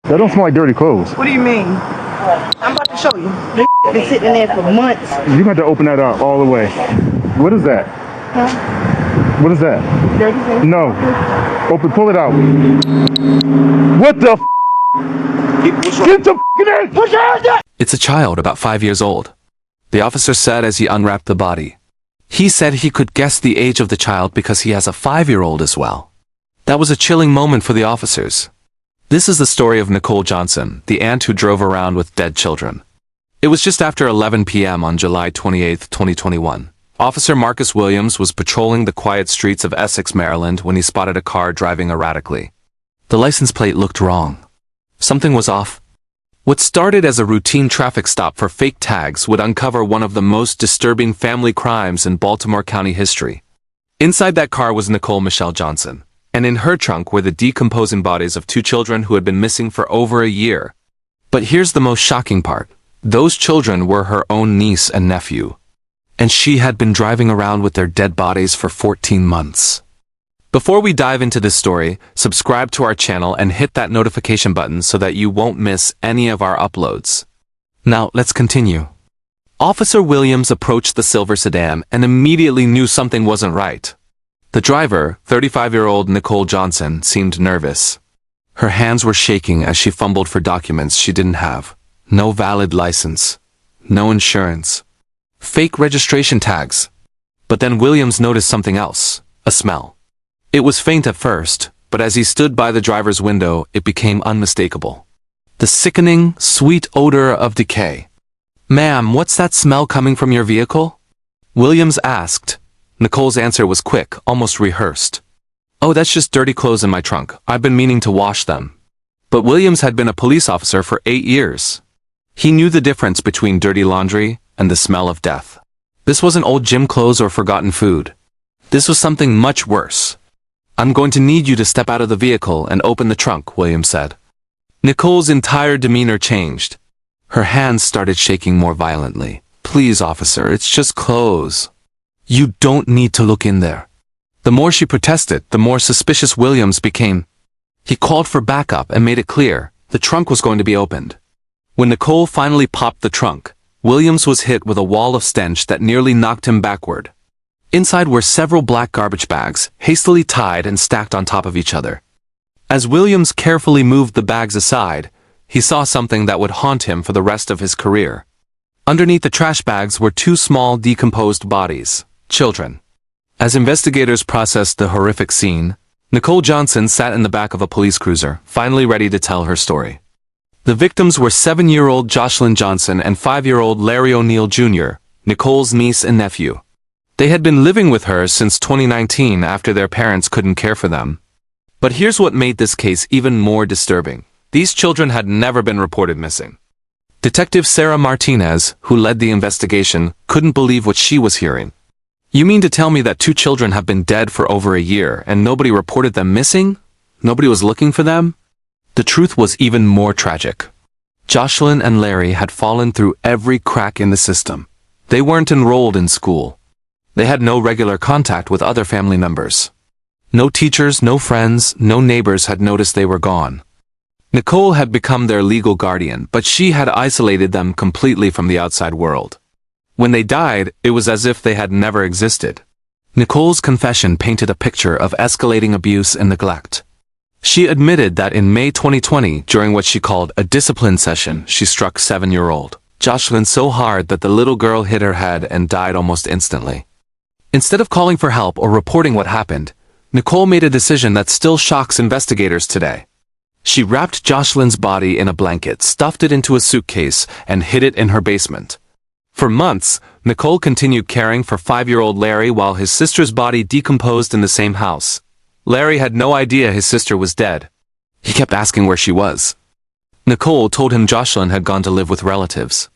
That don't smell like dirty clothes. What do you mean? I'm about to show you. They been sitting in there for months. You got to open that up all the way. What is that? Huh? What is that? Dirty things? No. Open, pull it out. What the f? Get the f in! Push your hands up! It's a child about 5 years old. The officer said as he unwrapped the body. He said he could guess the age of the child because he has a 5-year-old as well. That was a chilling moment for the officers. This is the story of Nicole Johnson, the aunt who drove around with dead children. It was just after 11 p.m. on July 28, 2021. Officer Marcus Williams was patrolling the quiet streets of Essex, Maryland when he spotted a car driving erratically. The license plate looked wrong. Something was off. What started as a routine traffic stop for fake tags would uncover one of the most disturbing family crimes in Baltimore County history. Inside that car was Nicole Michelle Johnson, and in her trunk were the decomposing bodies of 2 children who had been missing for over a year. But here's the most shocking part. Those children were her own niece and nephew, and she had been driving around with their dead bodies for 14 months. Before we dive into this story, subscribe to our channel and hit that notification button so that you won't miss any of our uploads. Now, let's continue. Officer Williams approached the silver sedan and immediately knew something wasn't right. The driver, 35-year-old Nicole Johnson, seemed nervous. Her hands were shaking as she fumbled for documents she didn't have. No valid license. No insurance. Fake registration tags. But then Williams noticed something else. A smell. It was faint at first, but as he stood by the driver's window, it became unmistakable. The sickening, sweet odor of decay. "Ma'am, what's that smell coming from your vehicle?" Williams asked. Nicole's answer was quick, almost rehearsed. "Oh, that's just dirty clothes in my trunk. I've been meaning to wash them." But Williams had been a police officer for 8 years. He knew the difference between dirty laundry and the smell of death. This wasn't old gym clothes or forgotten food. This was something much worse. "I'm going to need you to step out of the vehicle and open the trunk," Williams said. Nicole's entire demeanor changed. Her hands started shaking more violently. "Please, officer, it's just clothes. You don't need to look in there." The more she protested, the more suspicious Williams became. He called for backup and made it clear the trunk was going to be opened. When Nicole finally popped the trunk, Williams was hit with a wall of stench that nearly knocked him backward. Inside were several black garbage bags, hastily tied and stacked on top of each other. As Williams carefully moved the bags aside, he saw something that would haunt him for the rest of his career. Underneath the trash bags were 2 small decomposed bodies, children. As investigators processed the horrific scene, Nicole Johnson sat in the back of a police cruiser, finally ready to tell her story. The victims were 7-year-old Joshlyn Johnson and 5-year-old Larry O'Neill Jr., Nicole's niece and nephew. They had been living with her since 2019 after their parents couldn't care for them. But here's what made this case even more disturbing. These children had never been reported missing. Detective Sarah Martinez, who led the investigation, couldn't believe what she was hearing. "You mean to tell me that 2 children have been dead for over a year and nobody reported them missing? Nobody was looking for them?" The truth was even more tragic. Joshlyn and Larry had fallen through every crack in the system. They weren't enrolled in school. They had no regular contact with other family members. No teachers, no friends, no neighbors had noticed they were gone. Nicole had become their legal guardian, but she had isolated them completely from the outside world. When they died, it was as if they had never existed. Nicole's confession painted a picture of escalating abuse and neglect. She admitted that in May 2020, during what she called a discipline session, she struck 7-year-old Joshlyn so hard that the little girl hit her head and died almost instantly. Instead of calling for help or reporting what happened, Nicole made a decision that still shocks investigators today. She wrapped Joshlyn's body in a blanket, stuffed it into a suitcase, and hid it in her basement. For months, Nicole continued caring for 5-year-old Larry while his sister's body decomposed in the same house. Larry had no idea his sister was dead. He kept asking where she was. Nicole told him Joshlyn had gone to live with relatives.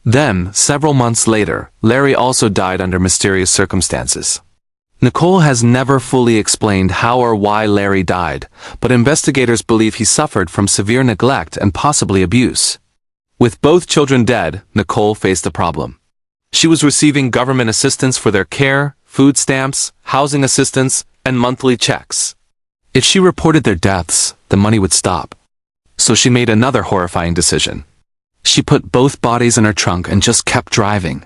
Then, several months later, Larry also died under mysterious circumstances. Nicole has never fully explained how or why Larry died, but investigators believe he suffered from severe neglect and possibly abuse. With both children dead, Nicole faced a problem. She was receiving government assistance for their care, food stamps, housing assistance, and monthly checks. If she reported their deaths, the money would stop. So she made another horrifying decision. She put both bodies in her trunk and just kept driving.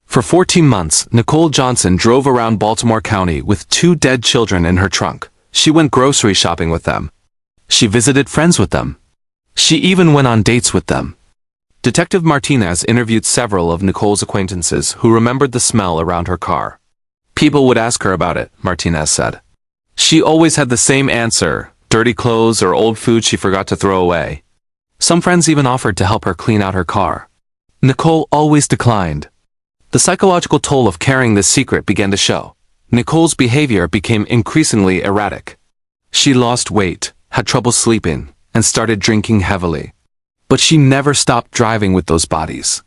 For 14 months, Nicole Johnson drove around Baltimore County with 2 dead children in her trunk. She went grocery shopping with them. She visited friends with them. She even went on dates with them. Detective Martinez interviewed several of Nicole's acquaintances who remembered the smell around her car. People would ask her about it, Martinez said. She always had the same answer: dirty clothes or old food she forgot to throw away. Some friends even offered to help her clean out her car. Nicole always declined. The psychological toll of carrying this secret began to show. Nicole's behavior became increasingly erratic. She lost weight, had trouble sleeping, and started drinking heavily. But she never stopped driving with those bodies.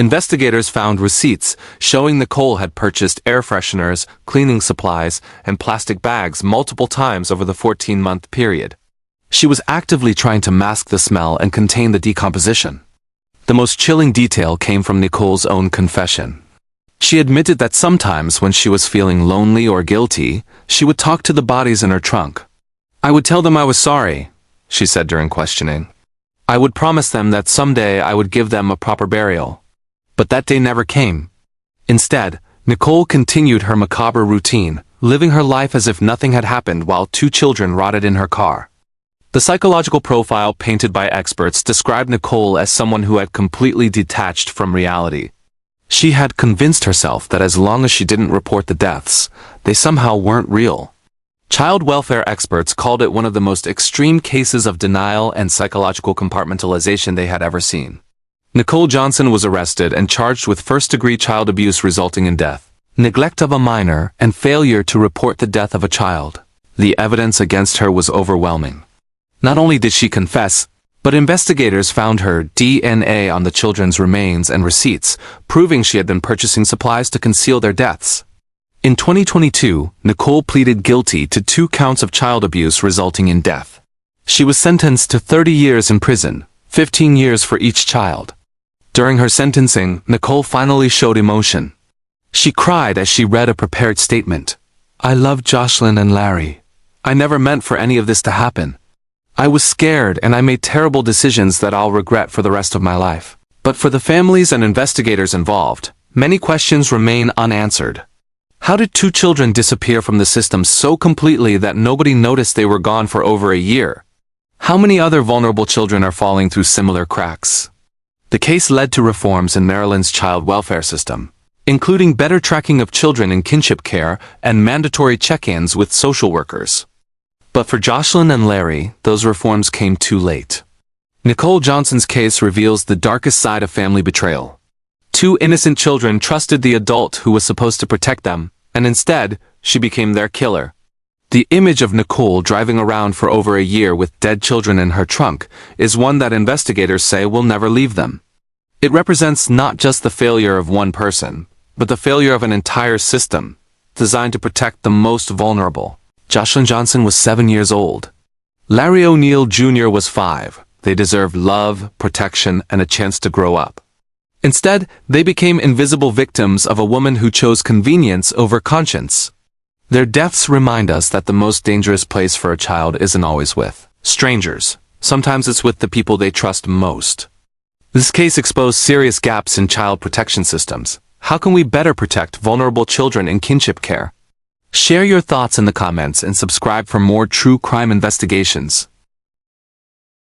Investigators found receipts showing Nicole had purchased air fresheners, cleaning supplies, and plastic bags multiple times over the 14-month period. She was actively trying to mask the smell and contain the decomposition. The most chilling detail came from Nicole's own confession. She admitted that sometimes when she was feeling lonely or guilty, she would talk to the bodies in her trunk. "I would tell them I was sorry," she said during questioning. "I would promise them that someday I would give them a proper burial." But that day never came. Instead, Nicole continued her macabre routine, living her life as if nothing had happened while 2 children rotted in her car. The psychological profile painted by experts described Nicole as someone who had completely detached from reality. She had convinced herself that as long as she didn't report the deaths, they somehow weren't real. Child welfare experts called it one of the most extreme cases of denial and psychological compartmentalization they had ever seen. Nicole Johnson was arrested and charged with first-degree child abuse resulting in death, neglect of a minor, and failure to report the death of a child. The evidence against her was overwhelming. Not only did she confess, but investigators found her DNA on the children's remains and receipts, proving she had been purchasing supplies to conceal their deaths. In 2022, Nicole pleaded guilty to 2 counts of child abuse resulting in death. She was sentenced to 30 years in prison, 15 years for each child. During her sentencing, Nicole finally showed emotion. She cried as she read a prepared statement. "I love Joshlyn and Larry. I never meant for any of this to happen. I was scared and I made terrible decisions that I'll regret for the rest of my life." But for the families and investigators involved, many questions remain unanswered. How did 2 children disappear from the system so completely that nobody noticed they were gone for over a year? How many other vulnerable children are falling through similar cracks? The case led to reforms in Maryland's child welfare system, including better tracking of children in kinship care and mandatory check-ins with social workers. But for Joshlyn and Larry, those reforms came too late. Nicole Johnson's case reveals the darkest side of family betrayal. 2 innocent children trusted the adult who was supposed to protect them, and instead, she became their killer. The image of Nicole driving around for over a year with dead children in her trunk is one that investigators say will never leave them. It represents not just the failure of one person, but the failure of an entire system, designed to protect the most vulnerable. Joshlyn Johnson was 7 years old. Larry O'Neill Jr. was 5. They deserved love, protection, and a chance to grow up. Instead, they became invisible victims of a woman who chose convenience over conscience. Their deaths remind us that the most dangerous place for a child isn't always with strangers. Sometimes it's with the people they trust most. This case exposed serious gaps in child protection systems. How can we better protect vulnerable children in kinship care? Share your thoughts in the comments and subscribe for more true crime investigations.